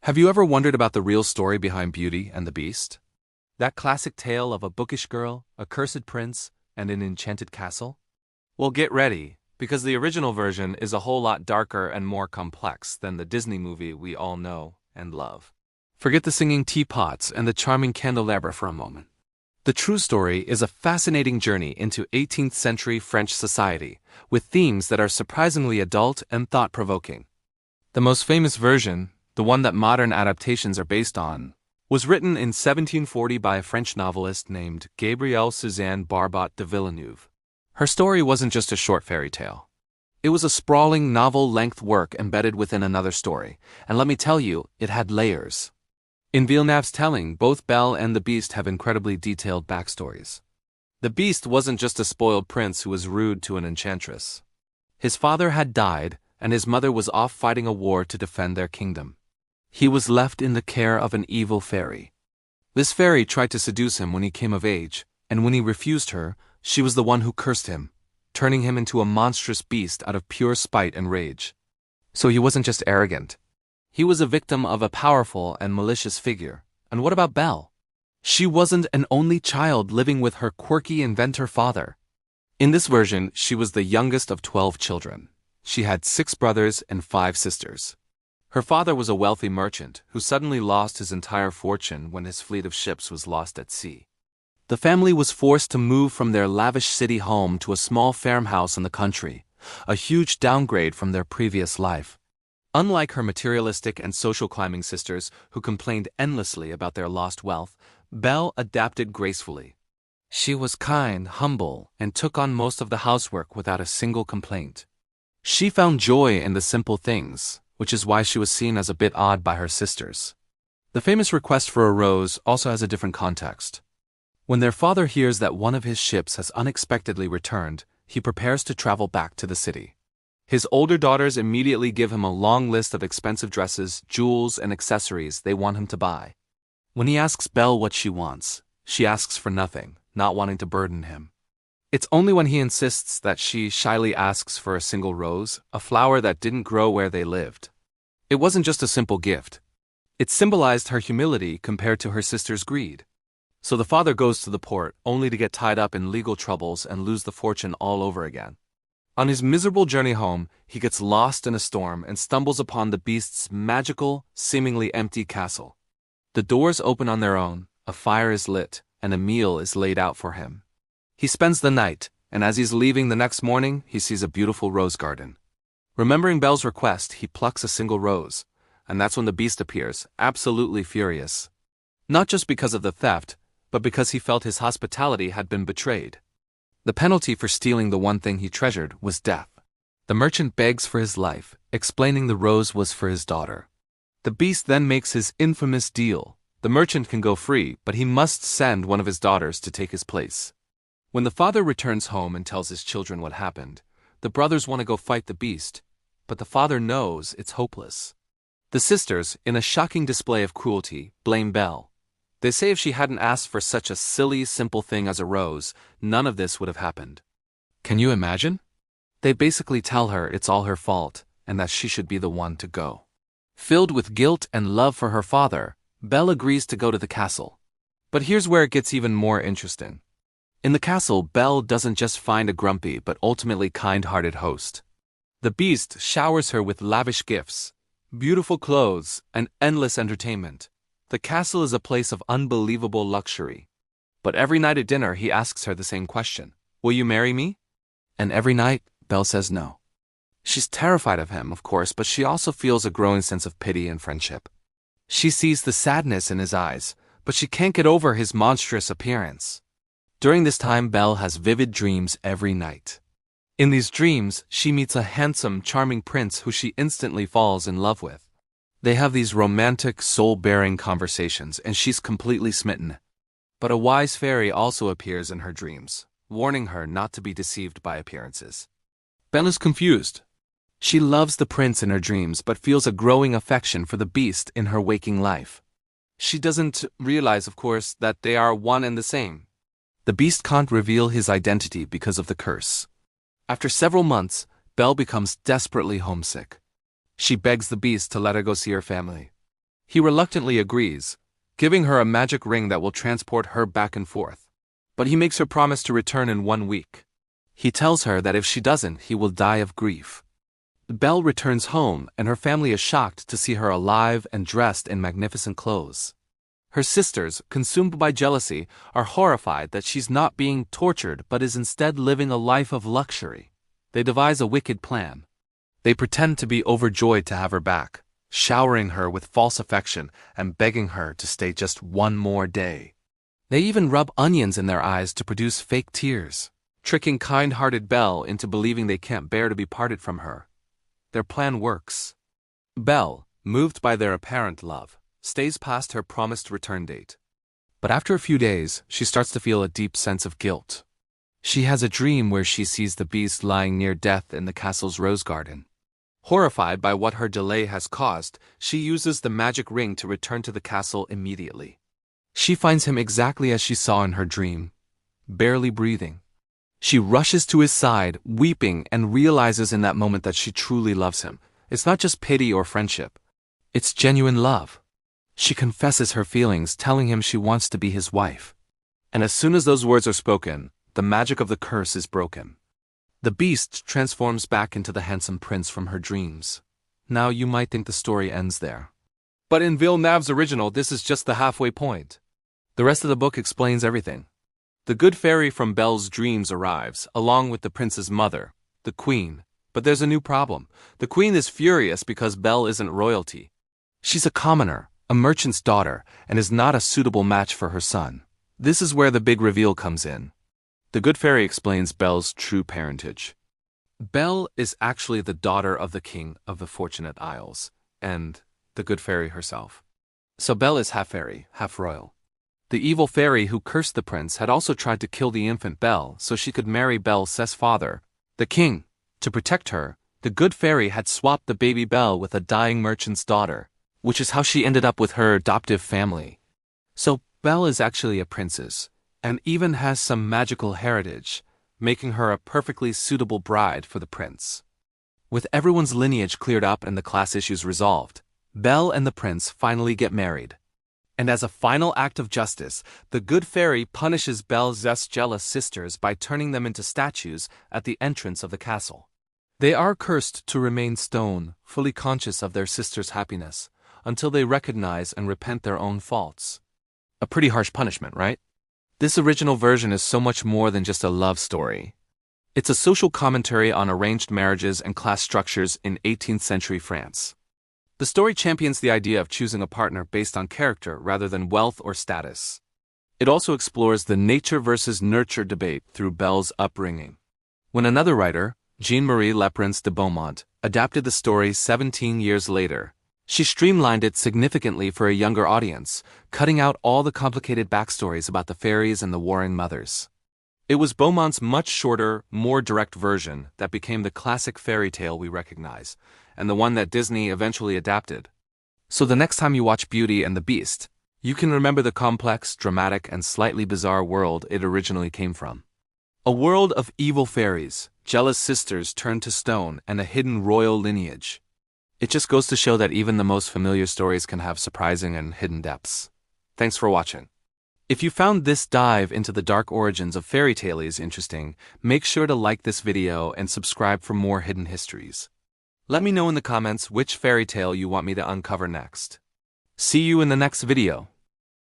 Have you ever wondered about the real story behind Beauty and the Beast? That classic tale of a bookish girl, a cursed prince, and an enchanted castle? Well, get ready, because the original version is a whole lot darker and more complex than the Disney movie we all know and love. Forget the singing teapots and the charming candelabra for a moment. The true story is a fascinating journey into 18th century French society, with themes that are surprisingly adult and thought-provoking. The most famous version, the one that modern adaptations are based on, was written in 1740 by a French novelist named Gabrielle-Suzanne Barbot de Villeneuve. Her story wasn't just a short fairy tale. It was a sprawling novel-length work embedded within another story, and let me tell you, it had layers. In Villeneuve's telling, both Belle and the Beast have incredibly detailed backstories. The Beast wasn't just a spoiled prince who was rude to an enchantress. His father had died, and his mother was off fighting a war to defend their kingdom. He was left in the care of an evil fairy. This fairy tried to seduce him when he came of age, and when he refused her, she was the one who cursed him, turning him into a monstrous beast out of pure spite and rage. So he wasn't just arrogant. He was a victim of a powerful and malicious figure. And what about Belle? She wasn't an only child living with her quirky inventor father. In this version, she was the youngest of 12 children. She had 6 brothers and 5 sisters. Her father was a wealthy merchant who suddenly lost his entire fortune when his fleet of ships was lost at sea. The family was forced to move from their lavish city home to a small farmhouse in the country, a huge downgrade from their previous life. Unlike her materialistic and social climbing sisters who complained endlessly about their lost wealth, Belle adapted gracefully. She was kind, humble, and took on most of the housework without a single complaint. She found joy in the simple things, which is why she was seen as a bit odd by her sisters. The famous request for a rose also has a different context. When their father hears that one of his ships has unexpectedly returned, he prepares to travel back to the city. His older daughters immediately give him a long list of expensive dresses, jewels, and accessories they want him to buy. When he asks Belle what she wants, she asks for nothing, not wanting to burden him. It's only when he insists that she shyly asks for a single rose, a flower that didn't grow where they lived. It wasn't just a simple gift. It symbolized her humility compared to her sister's greed. So the father goes to the port only to get tied up in legal troubles and lose the fortune all over again. On his miserable journey home, he gets lost in a storm and stumbles upon the Beast's magical, seemingly empty castle. The doors open on their own, a fire is lit, and a meal is laid out for him. He spends the night, and as he's leaving the next morning, he sees a beautiful rose garden. Remembering Belle's request, he plucks a single rose, and that's when the Beast appears, absolutely furious. Not just because of the theft, but because he felt his hospitality had been betrayed. The penalty for stealing the one thing he treasured was death. The merchant begs for his life, explaining the rose was for his daughter. The Beast then makes his infamous deal. The merchant can go free, but he must send one of his daughters to take his place. When the father returns home and tells his children what happened, the brothers want to go fight the Beast, but the father knows it's hopeless. The sisters, in a shocking display of cruelty, blame Belle. They say if she hadn't asked for such a silly, simple thing as a rose, none of this would have happened. Can you imagine? They basically tell her it's all her fault and that she should be the one to go. Filled with guilt and love for her father, Belle agrees to go to the castle. But here's where it gets even more interesting. In the castle, Belle doesn't just find a grumpy but ultimately kind-hearted host. The Beast showers her with lavish gifts, beautiful clothes, and endless entertainment. The castle is a place of unbelievable luxury. But every night at dinner, he asks her the same question. Will you marry me? And every night, Belle says no. She's terrified of him, of course, but she also feels a growing sense of pity and friendship. She sees the sadness in his eyes, but she can't get over his monstrous appearance. During this time, Belle has vivid dreams every night. In these dreams, she meets a handsome, charming prince who she instantly falls in love with. They have these romantic, soul-bearing conversations, and she's completely smitten. But a wise fairy also appears in her dreams, warning her not to be deceived by appearances. Belle is confused. She loves the prince in her dreams, but feels a growing affection for the Beast in her waking life. She doesn't realize, of course, that they are one and the same. The Beast can't reveal his identity because of the curse. After several months, Belle becomes desperately homesick. She begs the Beast to let her go see her family. He reluctantly agrees, giving her a magic ring that will transport her back and forth. But he makes her promise to return in 1 week. He tells her that if she doesn't, he will die of grief. Belle returns home, and her family is shocked to see her alive and dressed in magnificent clothes. Her sisters, consumed by jealousy, are horrified that she's not being tortured but is instead living a life of luxury. They devise a wicked plan. They pretend to be overjoyed to have her back, showering her with false affection and begging her to stay just 1 more day. They even rub onions in their eyes to produce fake tears, tricking kind-hearted Belle into believing they can't bear to be parted from her. Their plan works. Belle, moved by their apparent love, stays past her promised return date. But after a few days, she starts to feel a deep sense of guilt. She has a dream where she sees the beast lying near death in the castle's rose garden. Horrified by what her delay has caused, she uses the magic ring to return to the castle immediately. She finds him exactly as she saw in her dream, barely breathing. She rushes to his side, weeping, and realizes in that moment that she truly loves him. It's not just pity or friendship. It's genuine love. She confesses her feelings, telling him she wants to be his wife. And as soon as those words are spoken, the magic of the curse is broken. The beast transforms back into the handsome prince from her dreams. Now you might think the story ends there. But in Villeneuve's original, this is just the halfway point. The rest of the book explains everything. The good fairy from Belle's dreams arrives, along with the prince's mother, the queen. But there's a new problem. The queen is furious because Belle isn't royalty. She's a commoner, a merchant's daughter, and is not a suitable match for her son. This is where the big reveal comes in. The good fairy explains Belle's true parentage. Belle is actually the daughter of the king of the Fortunate Isles, and the good fairy herself. So Belle is half fairy, half royal. The evil fairy who cursed the prince had also tried to kill the infant Belle so she could marry Belle's father, the king. To protect her, the good fairy had swapped the baby Belle with a dying merchant's daughter, which is how she ended up with her adoptive family. So Belle is actually a princess, and even has some magical heritage, making her a perfectly suitable bride for the prince. With everyone's lineage cleared up and the class issues resolved, Belle and the prince finally get married. And as a final act of justice, the good fairy punishes Belle's jealous sisters by turning them into statues at the entrance of the castle. They are cursed to remain stone, fully conscious of their sister's happiness, until they recognize and repent their own faults. A pretty harsh punishment, right? This original version is so much more than just a love story. It's a social commentary on arranged marriages and class structures in 18th century France. The story champions the idea of choosing a partner based on character rather than wealth or status. It also explores the nature versus nurture debate through Belle's upbringing. When another writer, Jeanne-Marie de Beaumont, adapted the story 17 years later, she streamlined it significantly for a younger audience, cutting out all the complicated backstories about the fairies and the warring mothers. It was Beaumont's much shorter, more direct version that became the classic fairy tale we recognize, and the one that Disney eventually adapted. So the next time you watch Beauty and the Beast, you can remember the complex, dramatic, and slightly bizarre world it originally came from. A world of evil fairies, jealous sisters turned to stone, and a hidden royal lineage. It just goes to show that even the most familiar stories can have surprising and hidden depths. Thanks for watching. If you found this dive into the dark origins of fairy tales interesting, make sure to like this video and subscribe for more hidden histories. Let me know in the comments which fairy tale you want me to uncover next. See you in the next video.